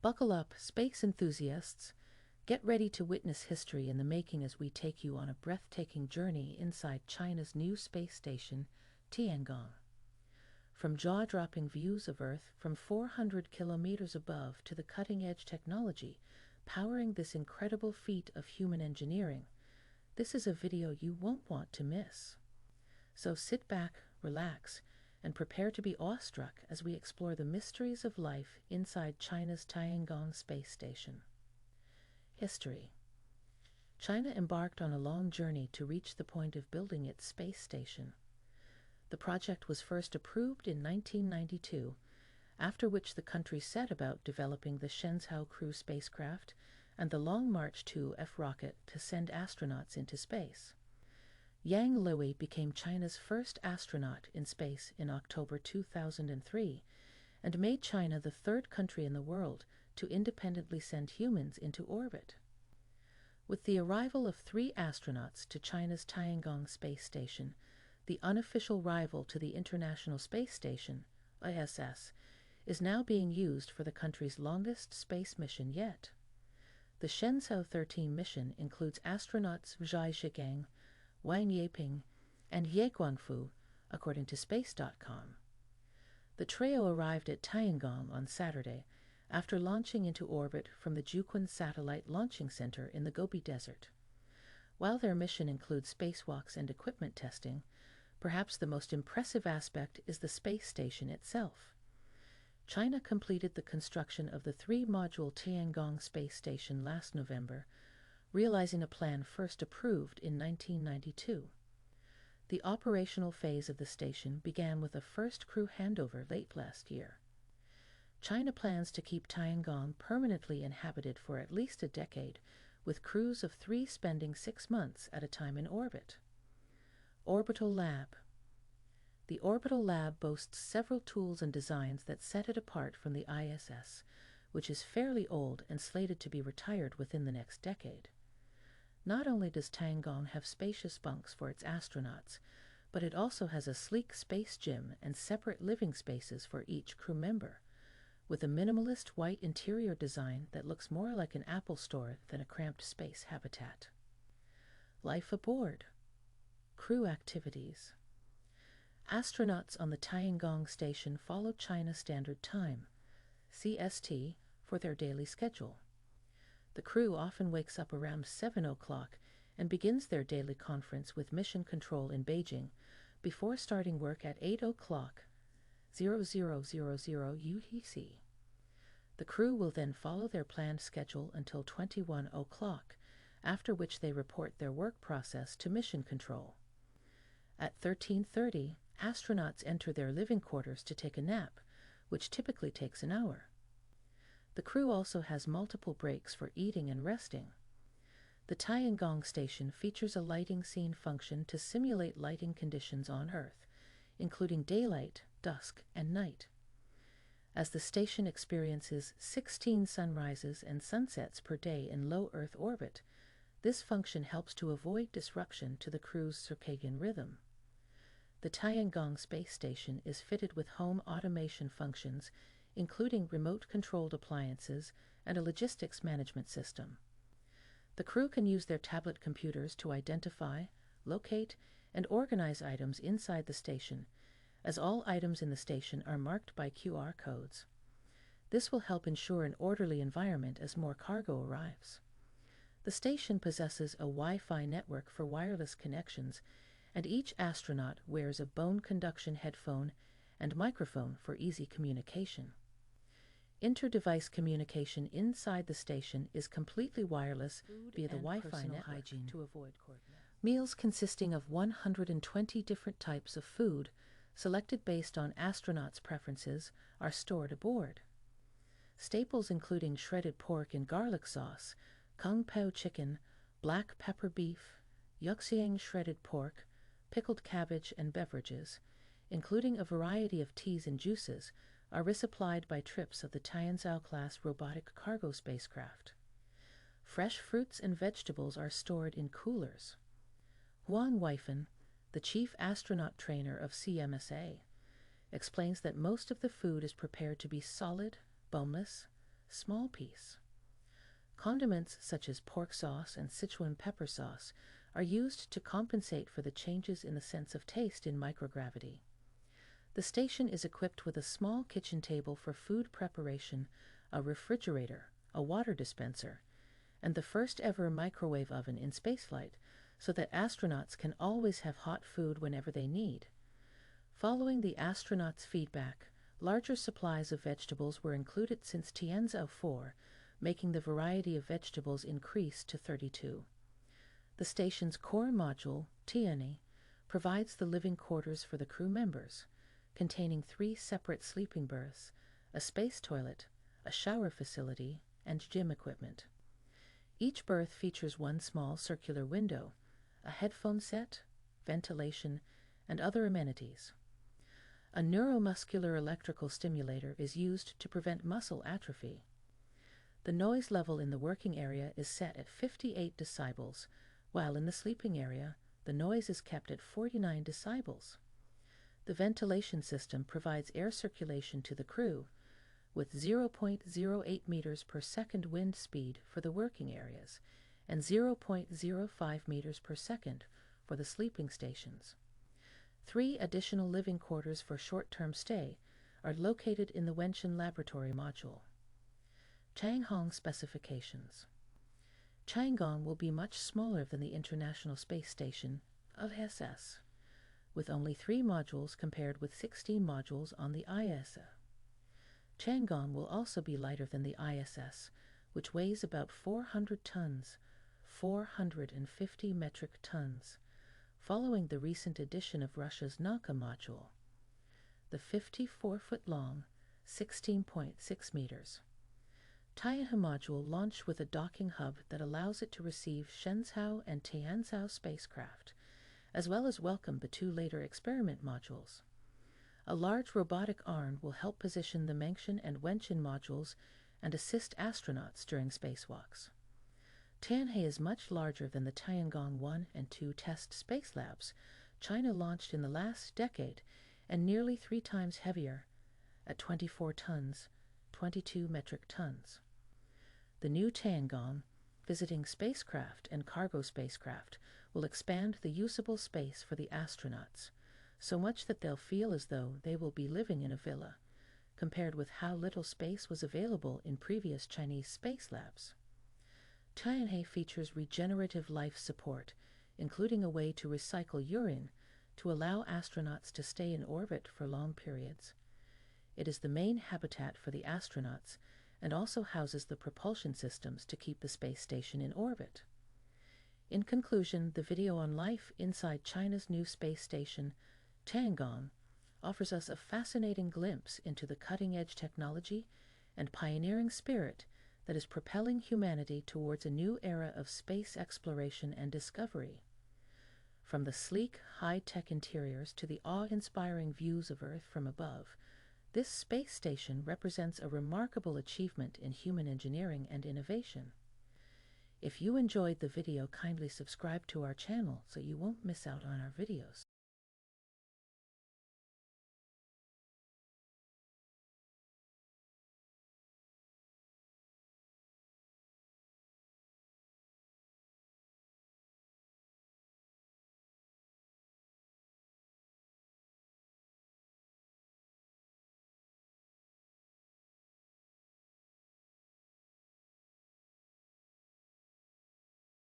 Buckle up, space enthusiasts. Get ready to witness history in the making as we take you on a breathtaking journey inside China's new space station, Tiangong. From jaw-dropping views of Earth from 400 kilometers above to the cutting-edge technology powering this incredible feat of human engineering, this is a video you won't want to miss. So sit back, relax, and prepare to be awestruck as we explore the mysteries of life inside China's Tiangong space station. History. China embarked on a long journey to reach the point of building its space station. The project was first approved in 1992, after which the country set about developing the Shenzhou Crew spacecraft and the Long March 2F rocket to send astronauts into space. Yang Liwei became China's first astronaut in space in October 2003 and made China the third country in the world to independently send humans into orbit. With the arrival of 3 astronauts to China's Tiangong space station, the unofficial rival to the International Space Station, ISS, is now being used for the country's longest space mission yet. The Shenzhou 13 mission includes astronauts Zhai Zhigang, Wang Yeping, and Ye Guangfu, according to Space.com. The trio arrived at Tiangong on Saturday after launching into orbit from the Jiuquan Satellite Launching Center in the Gobi Desert. While their mission includes spacewalks and equipment testing, perhaps the most impressive aspect is the space station itself. China completed the construction of the 3-module Tiangong space station last November, realizing a plan first approved in 1992. The operational phase of the station began with a first crew handover late last year. China plans to keep Tiangong permanently inhabited for at least a decade, with crews of 3 spending 6 months at a time in orbit. Orbital Lab. The Orbital Lab boasts several tools and designs that set it apart from the ISS, which is fairly old and slated to be retired within the next decade. Not only does Tiangong have spacious bunks for its astronauts, but it also has a sleek space gym and separate living spaces for each crew member, with a minimalist white interior design that looks more like an Apple store than a cramped space habitat. Life aboard. Crew activities. Astronauts on the Tiangong station follow China Standard Time, CST, for their daily schedule. The crew often wakes up around 7 o'clock and begins their daily conference with Mission Control in Beijing before starting work at 8 o'clock, 0000 UTC. The crew will then follow their planned schedule until 21 o'clock, after which they report their work process to Mission Control. At 13:30, astronauts enter their living quarters to take a nap, which typically takes an hour. The crew also has multiple breaks for eating and resting. The Tiangong station features a lighting scene function to simulate lighting conditions on Earth, including daylight, dusk, and night. As the station experiences 16 sunrises and sunsets per day in low Earth orbit, this function helps to avoid disruption to the crew's circadian rhythm. The Tiangong space station is fitted with home automation functions, including remote-controlled appliances and a logistics management system. The crew can use their tablet computers to identify, locate, and organize items inside the station, as all items in the station are marked by QR codes. This will help ensure an orderly environment as more cargo arrives. The station possesses a Wi-Fi network for wireless connections, and each astronaut wears a bone conduction headphone and microphone for easy communication. Inter-device communication inside the station is completely wireless via the Wi-Fi network to avoid meals consisting of 120 different types of food, selected based on astronauts' preferences, are stored aboard. Staples including shredded pork in garlic sauce, kung pao chicken, black pepper beef, yuxiang shredded pork, pickled cabbage, and beverages, including a variety of teas and juices, are resupplied by trips of the Tianzhou-class robotic cargo spacecraft. Fresh fruits and vegetables are stored in coolers. Huang Weifan, the chief astronaut trainer of CMSA, explains that most of the food is prepared to be solid, boneless, small piece. Condiments such as pork sauce and Sichuan pepper sauce are used to compensate for the changes in the sense of taste in microgravity. The station is equipped with a small kitchen table for food preparation, a refrigerator, a water dispenser, and the first ever microwave oven in spaceflight, so that astronauts can always have hot food whenever they need. Following the astronauts' feedback, larger supplies of vegetables were included since Tianzhou 4, making the variety of vegetables increase to 32. The station's core module, Tianhe, provides the living quarters for the crew members, containing 3 separate sleeping berths, a space toilet, a shower facility, and gym equipment. Each berth features one small circular window, a headphone set, ventilation, and other amenities. A neuromuscular electrical stimulator is used to prevent muscle atrophy. The noise level in the working area is set at 58 decibels, while in the sleeping area, the noise is kept at 49 decibels. The ventilation system provides air circulation to the crew, with 0.08 meters per second wind speed for the working areas and 0.05 meters per second for the sleeping stations. 3 additional living quarters for short-term stay are located in the Wenshan Laboratory module. Chang'e specifications. Chang'e will be much smaller than the International Space Station of SS, with only 3 modules compared with 16 modules on the ISS. Chang'e will also be lighter than the ISS, which weighs about 400 tons, 450 metric tons, following the recent addition of Russia's Nauka module. The 54-foot-long, 16.6 meters. Tianhe module launched with a docking hub that allows it to receive Shenzhou and Tianzhou spacecraft, as well as welcome the 2 later experiment modules. A large robotic arm will help position the Mengshan and Wenshan modules and assist astronauts during spacewalks. Tianhe is much larger than the Tiangong 1 and 2 test space labs China launched in the last decade, and nearly 3 times heavier, at 24 tons, 22 metric tons. The new Tiangong, visiting spacecraft and cargo spacecraft, will expand the usable space for the astronauts, so much that they'll feel as though they will be living in a villa, compared with how little space was available in previous Chinese space labs. Tianhe features regenerative life support, including a way to recycle urine to allow astronauts to stay in orbit for long periods. It is the main habitat for the astronauts and also houses the propulsion systems to keep the space station in orbit. In conclusion, the video on life inside China's new space station, Tiangong, offers us a fascinating glimpse into the cutting-edge technology and pioneering spirit that is propelling humanity towards a new era of space exploration and discovery. From the sleek, high-tech interiors to the awe-inspiring views of Earth from above, this space station represents a remarkable achievement in human engineering and innovation. If you enjoyed the video, kindly subscribe to our channel so you won't miss out on our videos.